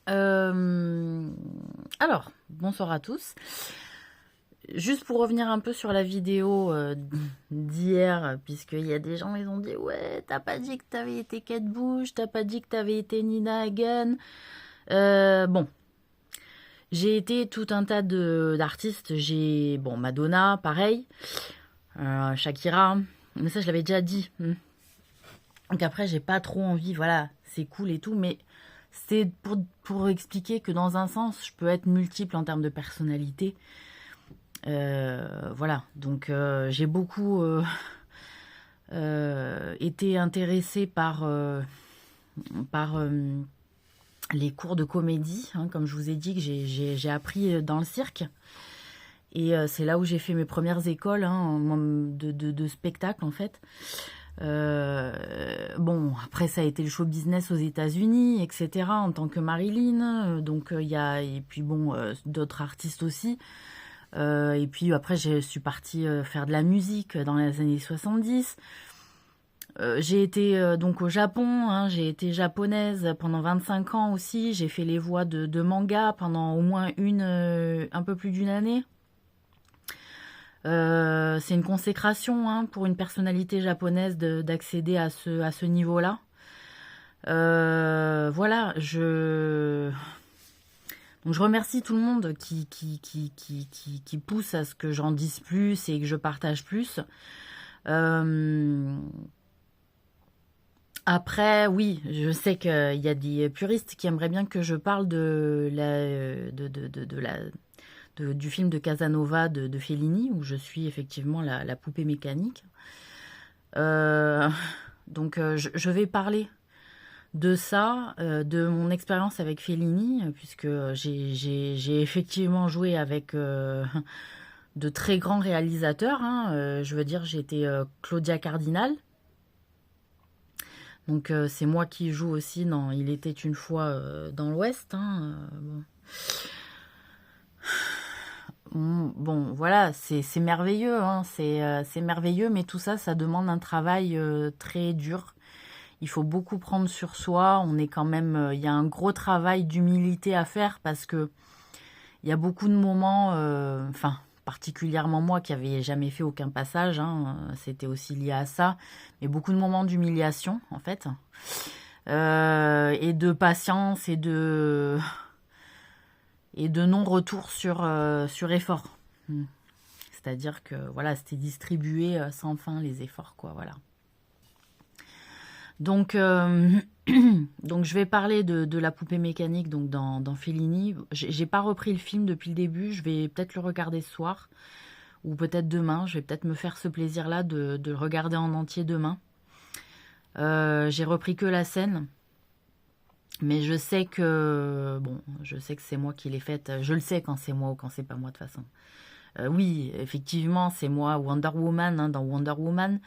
Alors, bonsoir à tous. Juste pour revenir un peu sur la vidéo d'hier, puisqu'il y a des gens, ils ont dit « Ouais, t'as pas dit que t'avais été Kate Bush, t'as pas dit que t'avais été Nina Hagen. » Bon, j'ai été tout un tas d'artistes. J'ai, bon, Madonna, pareil, Shakira, mais ça je l'avais déjà dit. Donc après, j'ai pas trop envie, voilà, c'est cool et tout, mais c'est pour expliquer que dans un sens, je peux être multiple en termes de personnalité. Voilà, donc j'ai beaucoup été intéressée par les cours de comédie, hein, comme je vous ai dit, que j'ai appris dans le cirque. Et c'est là où j'ai fait mes premières écoles de spectacle, en fait. Bon, après ça a été le show business aux États-Unis, etc. En tant que Marilyn, donc il y a et puis bon d'autres artistes aussi. Et puis après je suis partie faire de la musique dans les années 70. J'ai été donc au Japon, hein, j'ai été japonaise pendant 25 ans aussi. J'ai fait les voix de manga pendant au moins un peu plus d'une année. C'est une consécration hein, pour une personnalité japonaise d'accéder à ce niveau-là. Voilà, donc je remercie tout le monde qui pousse à ce que j'en dise plus et que je partage plus. Après, oui, je sais qu'il y a des puristes qui aimeraient bien que je parle du film de Casanova de Fellini, où je suis effectivement la poupée mécanique. Donc je vais parler de ça, de mon expérience avec Fellini, puisque j'ai effectivement joué avec de très grands réalisateurs. Hein. Je veux dire, j'ai été Claudia Cardinal. Donc c'est moi qui joue aussi dans Il était une fois dans l'Ouest. Hein. Bon, voilà, c'est merveilleux, hein, c'est merveilleux, mais tout ça, ça demande un travail très dur. Il faut beaucoup prendre sur soi. On est quand même, il y a un gros travail d'humilité à faire parce que il y a beaucoup de moments, enfin particulièrement moi qui n'avais jamais fait aucun passage, hein, c'était aussi lié à ça, mais beaucoup de moments d'humiliation en fait, et de patience et de non-retour sur effort. C'est-à-dire que voilà, c'était distribué sans fin les efforts, quoi, voilà. Donc, donc je vais parler de la poupée mécanique donc dans Fellini. J'ai pas repris le film depuis le début, je vais peut-être le regarder ce soir, ou peut-être demain, je vais peut-être me faire ce plaisir-là de le regarder en entier demain. J'ai repris que la scène, mais je sais que, bon, je sais que c'est moi qui l'ai faite, je le sais quand c'est moi ou quand c'est pas moi de toute façon. Oui, effectivement, c'est moi Wonder Woman hein, dans Wonder Woman.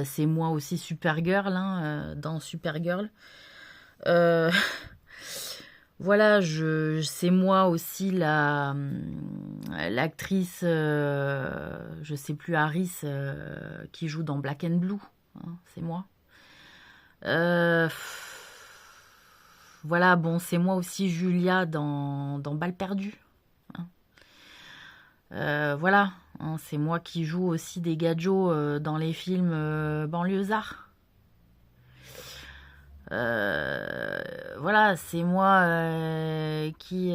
C'est moi aussi Supergirl hein, dans Supergirl. Euh, voilà, c'est moi aussi l'actrice, je sais plus, Harris, qui joue dans Black and Blue. Hein, c'est moi. Euh, voilà, bon, c'est moi aussi Julia dans Balle perdue. Hein. Voilà, hein, c'est moi qui joue aussi des gadgets dans les films banlieusards. Voilà, c'est moi qui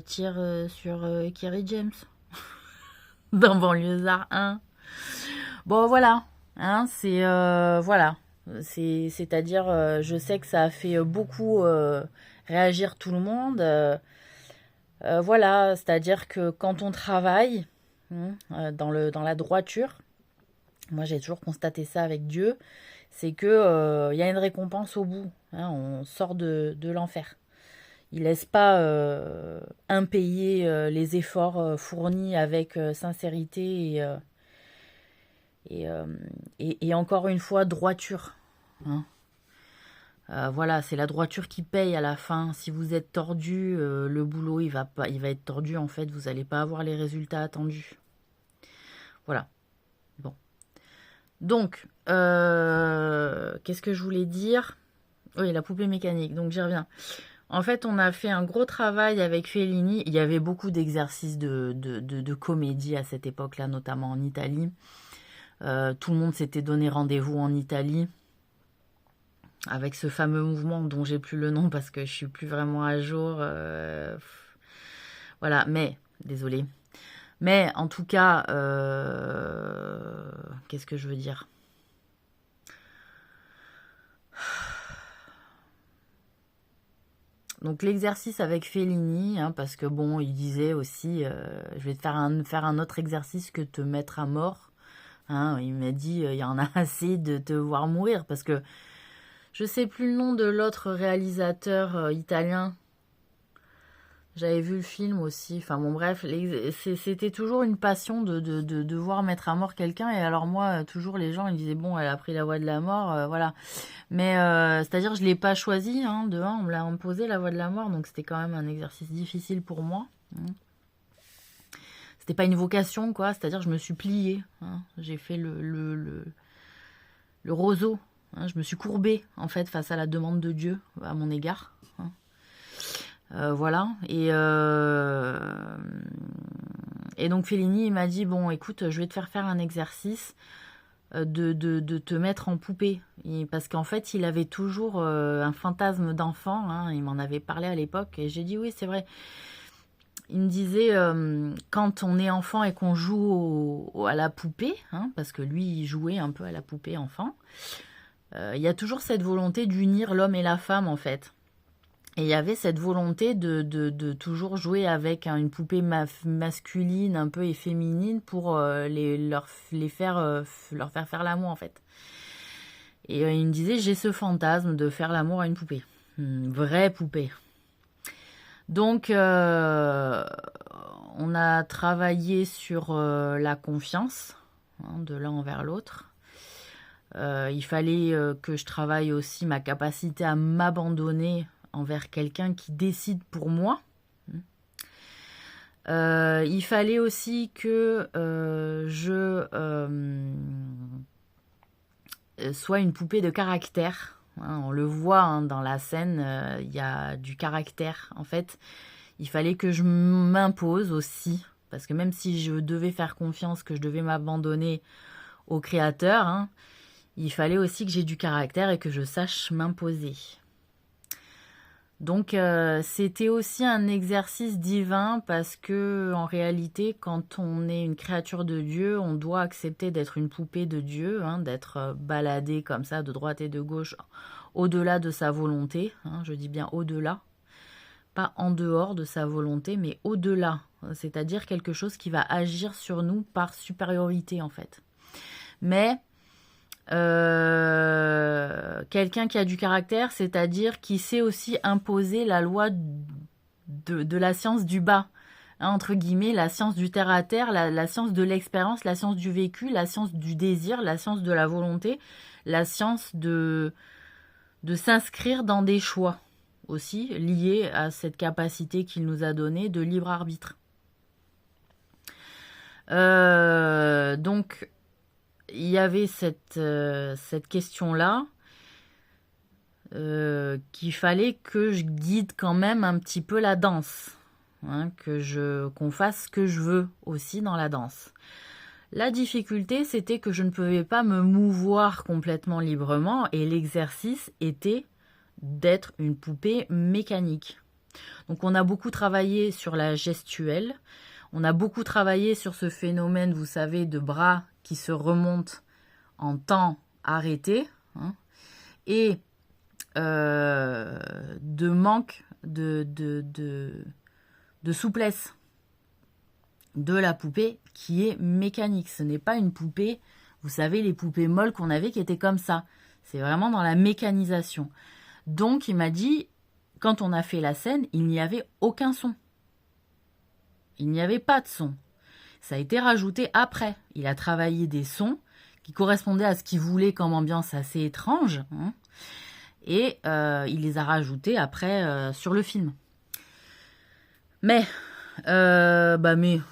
tire sur Kerry James dans Banlieusard 1. Bon, voilà, hein, voilà, c'est-à-dire, je sais que ça a fait beaucoup réagir tout le monde. Voilà, c'est-à-dire que quand on travaille dans la droiture, moi j'ai toujours constaté ça avec Dieu, c'est que y a une récompense au bout. Hein, on sort de l'enfer. Il laisse pas impayer les efforts fournis avec sincérité et, euh, et encore une fois droiture. Hein. Voilà, c'est la droiture qui paye à la fin. Si vous êtes tordu, le boulot il va être tordu en fait. Vous n'allez pas avoir les résultats attendus. Voilà. Bon. Donc, qu'est-ce que je voulais dire? Oui, la poupée mécanique. Donc j'y reviens. En fait, on a fait un gros travail avec Fellini. Il y avait beaucoup d'exercices de comédie à cette époque-là, notamment en Italie. Tout le monde s'était donné rendez-vous en Italie avec ce fameux mouvement dont j'ai plus le nom parce que je suis plus vraiment à jour. Voilà, mais désolé. Mais en tout cas, qu'est-ce que je veux dire? Donc l'exercice avec Fellini, hein, parce que bon, il disait aussi, je vais te faire un autre exercice que te mettre à mort. Hein, il m'a dit, il y en a assez de te voir mourir, parce que je sais plus le nom de l'autre réalisateur italien. J'avais vu le film aussi. Enfin bon, bref, c'était toujours une passion de voir mettre à mort quelqu'un. Et alors moi, toujours les gens, ils disaient, bon, elle a pris la voie de la mort, voilà. Mais c'est-à-dire, je l'ai pas choisi, hein, de un, on me l'a imposé, la voie de la mort. Donc c'était quand même un exercice difficile pour moi. Hein. C'était pas une vocation, quoi. C'est-à-dire, je me suis pliée. Hein. J'ai fait le roseau. Hein. Je me suis courbée, en fait, face à la demande de Dieu à mon égard. Hein. Voilà. Et donc Fellini, il m'a dit, bon, écoute, je vais te faire un exercice de te mettre en poupée. Parce qu'en fait, il avait toujours un fantasme d'enfant. Hein. Il m'en avait parlé à l'époque. Et j'ai dit, oui, c'est vrai. Il me disait, quand on est enfant et qu'on joue à la poupée, hein, parce que lui, il jouait un peu à la poupée enfant, il y a toujours cette volonté d'unir l'homme et la femme, en fait. Et il y avait cette volonté de toujours jouer avec une poupée masculine un peu et féminine pour leur faire l'amour, en fait. Et il me disait, j'ai ce fantasme de faire l'amour à une poupée. Une vraie poupée. Donc, on a travaillé sur la confiance, hein, de l'un envers l'autre. Il fallait que je travaille aussi ma capacité à m'abandonner envers quelqu'un qui décide pour moi. Il fallait aussi que je sois une poupée de caractère. Hein, on le voit, hein, dans la scène, il y a du caractère. En fait, il fallait que je m'impose aussi. Parce que même si je devais faire confiance, que je devais m'abandonner au créateur, hein, il fallait aussi que j'ai du caractère et que je sache m'imposer. Donc c'était aussi un exercice divin parce que en réalité, quand on est une créature de Dieu, on doit accepter d'être une poupée de Dieu, hein, d'être baladé comme ça de droite et de gauche au-delà de sa volonté. Hein, je dis bien au-delà, pas en dehors de sa volonté, mais au-delà. C'est-à-dire quelque chose qui va agir sur nous par supériorité en fait. Mais quelqu'un qui a du caractère, c'est-à-dire qui sait aussi imposer la loi de la science du bas, hein, entre guillemets, la science du terre-à-terre, la science de l'expérience, la science du vécu, la science du désir, la science de la volonté, la science de s'inscrire dans des choix aussi, liés à cette capacité qu'il nous a donnée de libre arbitre. Donc, il y avait cette question-là qu'il fallait que je guide quand même un petit peu la danse, hein, qu'on fasse ce que je veux aussi dans la danse. La difficulté, c'était que je ne pouvais pas me mouvoir complètement librement et l'exercice était d'être une poupée mécanique. Donc on a beaucoup travaillé sur la gestuelle, on a beaucoup travaillé sur ce phénomène, vous savez, de bras qui se remontent en temps arrêté, hein, et de manque de souplesse de la poupée qui est mécanique. Ce n'est pas une poupée, vous savez, les poupées molles qu'on avait qui étaient comme ça. C'est vraiment dans la mécanisation. Donc il m'a dit, quand on a fait la scène, il n'y avait aucun son. Il n'y avait pas de son. Ça a été rajouté après. Il a travaillé des sons qui correspondaient à ce qu'il voulait comme ambiance assez étrange, hein, et il les a rajoutés après sur le film. Mais, je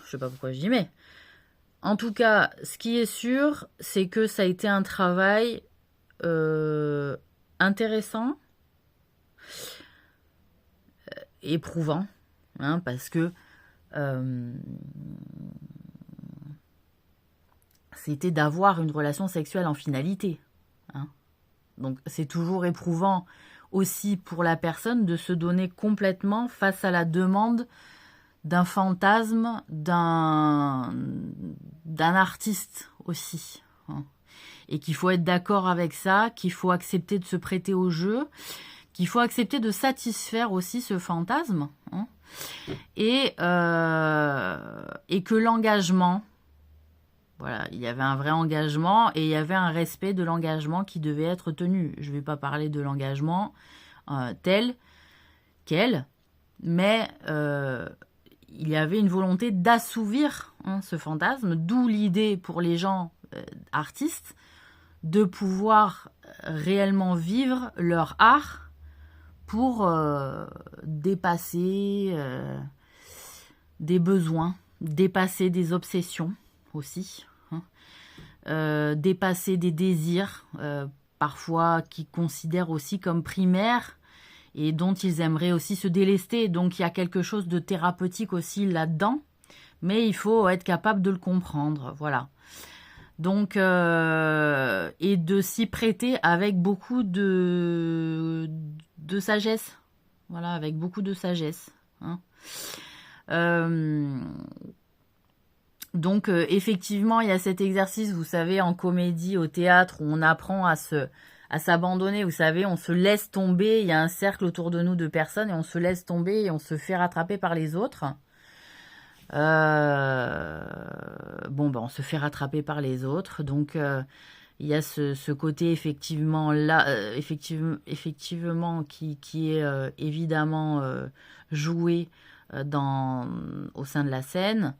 sais pas pourquoi je dis mais. En tout cas, ce qui est sûr, c'est que ça a été un travail intéressant. éprouvant, hein, parce que c'était d'avoir une relation sexuelle en finalité. Hein. Donc c'est toujours éprouvant aussi pour la personne de se donner complètement face à la demande d'un fantasme, d'un artiste aussi. Hein. Et qu'il faut être d'accord avec ça, qu'il faut accepter de se prêter au jeu, qu'il faut accepter de satisfaire aussi ce fantasme. Hein. Et que l'engagement, voilà, il y avait un vrai engagement et il y avait un respect de l'engagement qui devait être tenu. Je ne vais pas parler de l'engagement tel quel, mais il y avait une volonté d'assouvir ce fantasme, d'où l'idée pour les gens artistes de pouvoir réellement vivre leur art pour dépasser des besoins, dépasser des obsessions aussi, hein, dépasser des désirs, parfois qu'ils considèrent aussi comme primaires et dont ils aimeraient aussi se délester. Donc il y a quelque chose de thérapeutique aussi là-dedans, mais il faut être capable de le comprendre, voilà. Donc, et de s'y prêter avec beaucoup de sagesse. Voilà, avec beaucoup de sagesse. Hein. Donc, effectivement, il y a cet exercice, vous savez, en comédie, au théâtre, où on apprend à s'abandonner. Vous savez, on se laisse tomber. Il y a un cercle autour de nous de personnes et on se laisse tomber et on se fait rattraper par les autres. On se fait rattraper par les autres, donc il y a ce côté effectivement là, effectivement qui est évidemment joué au sein de la scène,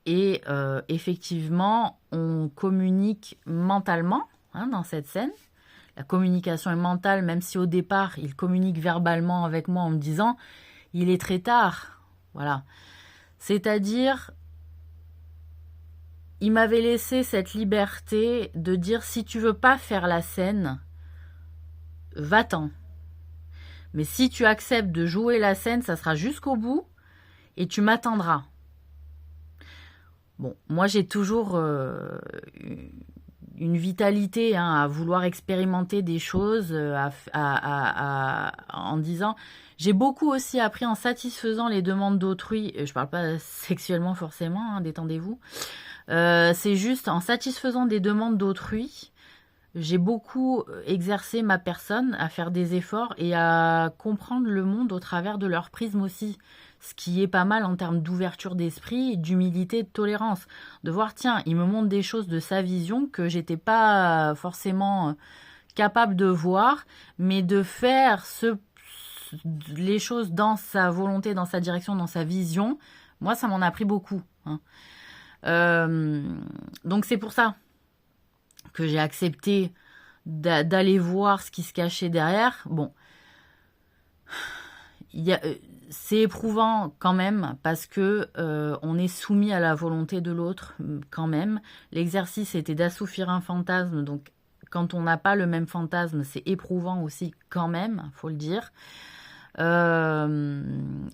et effectivement on communique mentalement, hein, dans cette scène. La communication est mentale, même si au départ, il communique verbalement avec moi en me disant « il est très tard ». Voilà. C'est-à-dire, il m'avait laissé cette liberté de dire « si tu veux pas faire la scène, va-t'en. Mais si tu acceptes de jouer la scène, ça sera jusqu'au bout et tu m'attendras. » Bon, moi j'ai toujours une vitalité, hein, à vouloir expérimenter des choses, en disant... J'ai beaucoup aussi appris en satisfaisant les demandes d'autrui. Je parle pas sexuellement forcément, hein, détendez-vous. C'est juste en satisfaisant des demandes d'autrui, j'ai beaucoup exercé ma personne à faire des efforts et à comprendre le monde au travers de leur prisme aussi. Ce qui est pas mal en termes d'ouverture d'esprit, d'humilité, de tolérance. De voir, tiens, il me montre des choses de sa vision que j'étais pas forcément capable de voir, mais de faire les choses dans sa volonté, dans sa direction, dans sa vision, moi, ça m'en a pris beaucoup. Hein. Donc, c'est pour ça que j'ai accepté d'aller voir ce qui se cachait derrière. Bon, c'est éprouvant quand même parce que on est soumis à la volonté de l'autre quand même. L'exercice était d'assouvir un fantasme, donc quand on n'a pas le même fantasme, c'est éprouvant aussi quand même, faut le dire. Il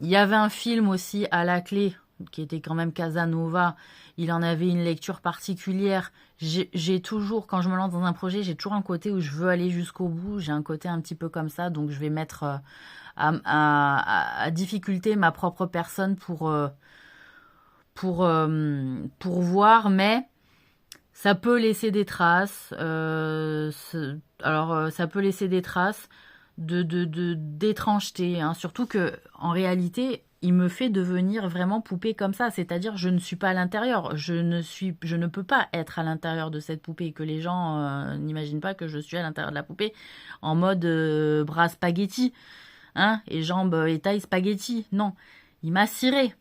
y avait un film aussi à la clé qui était quand même Casanova. Il en avait une lecture particulière. J'ai toujours, quand je me lance dans un projet, j'ai toujours un côté où je veux aller jusqu'au bout. J'ai un côté un petit peu comme ça, donc je vais mettre à difficulté ma propre personne pour voir, mais ça peut laisser des traces. Ça peut laisser des traces d'étrangeté, hein. Surtout que en réalité, il me fait devenir vraiment poupée comme ça. C'est-à-dire, je ne suis pas à l'intérieur. Je ne peux pas être à l'intérieur de cette poupée. Que les gens n'imaginent pas que je suis à l'intérieur de la poupée en mode bras spaghetti, hein, et jambes et taille spaghetti. Non, il m'a ciré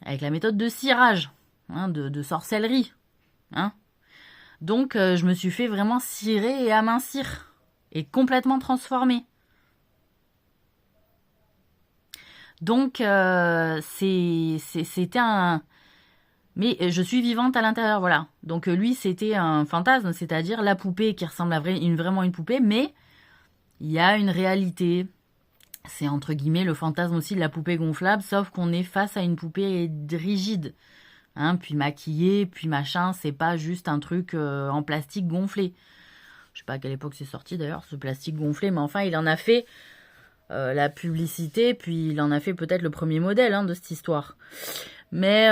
avec la méthode de cirage, hein, de sorcellerie, hein. Donc, je me suis fait vraiment cirer et amincir et complètement transformer. Donc, c'était un... Mais je suis vivante à l'intérieur, voilà. Donc, lui, c'était un fantasme, c'est-à-dire la poupée qui ressemble à vraiment une poupée, mais il y a une réalité. C'est entre guillemets le fantasme aussi de la poupée gonflable, sauf qu'on est face à une poupée rigide. Hein, puis maquillée, puis machin, c'est pas juste un truc en plastique gonflé. Je sais pas à quelle époque c'est sorti d'ailleurs, ce plastique gonflé, mais enfin, il en a fait la publicité, puis il en a fait peut-être le premier modèle de cette histoire. Mais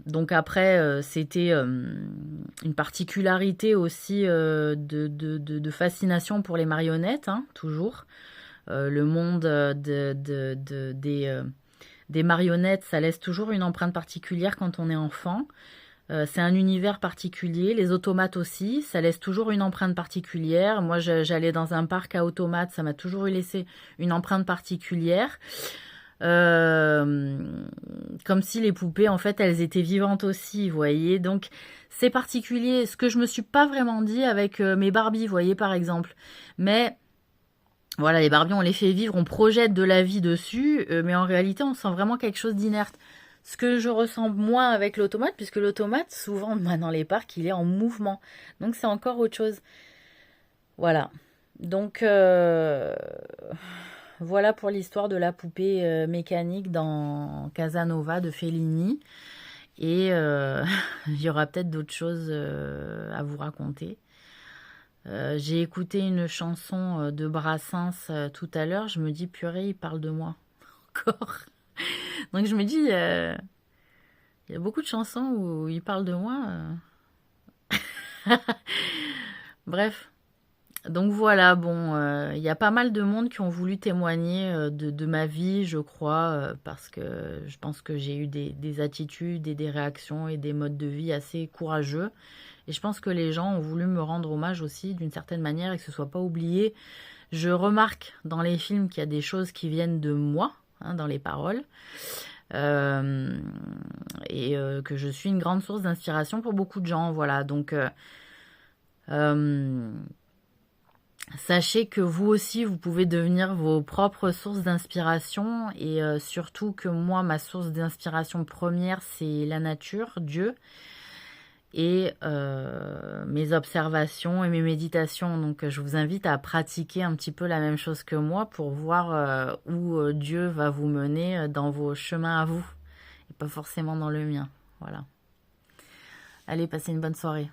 donc après, c'était une particularité aussi de fascination pour les marionnettes, toujours. Le monde des marionnettes, ça laisse toujours une empreinte particulière quand on est enfant. C'est un univers particulier. Les automates aussi, ça laisse toujours une empreinte particulière. Moi, j'allais dans un parc à automates, ça m'a toujours laissé une empreinte particulière. Comme si les poupées, en fait, elles étaient vivantes aussi, vous voyez. Donc, c'est particulier. Ce que je me suis pas vraiment dit avec mes Barbies, vous voyez, par exemple. Mais voilà, les Barbies, on les fait vivre, on projette de la vie dessus, mais en réalité, on sent vraiment quelque chose d'inerte. Ce que je ressens moins avec l'automate, puisque l'automate, souvent, dans les parcs, il est en mouvement. Donc, c'est encore autre chose. Voilà. Donc, voilà pour l'histoire de la poupée mécanique dans Casanova de Fellini. Et il y aura peut-être d'autres choses à vous raconter. J'ai écouté une chanson de Brassens tout à l'heure. Je me dis, purée, il parle de moi. Encore. Donc je me dis, il y a beaucoup de chansons où il parle de moi. Bref. Donc voilà, bon, il y a pas mal de monde qui ont voulu témoigner de ma vie, je crois, parce que je pense que j'ai eu des attitudes et des réactions et des modes de vie assez courageux. Et je pense que les gens ont voulu me rendre hommage aussi d'une certaine manière et que ce soit pas oublié. Je remarque dans les films qu'il y a des choses qui viennent de moi, dans les paroles, et que je suis une grande source d'inspiration pour beaucoup de gens. Voilà, donc sachez que vous aussi, vous pouvez devenir vos propres sources d'inspiration et surtout que moi, ma source d'inspiration première, c'est la nature, Dieu, et mes observations et mes méditations. Donc, je vous invite à pratiquer un petit peu la même chose que moi pour voir où Dieu va vous mener dans vos chemins à vous et pas forcément dans le mien. Voilà. Allez, passez une bonne soirée.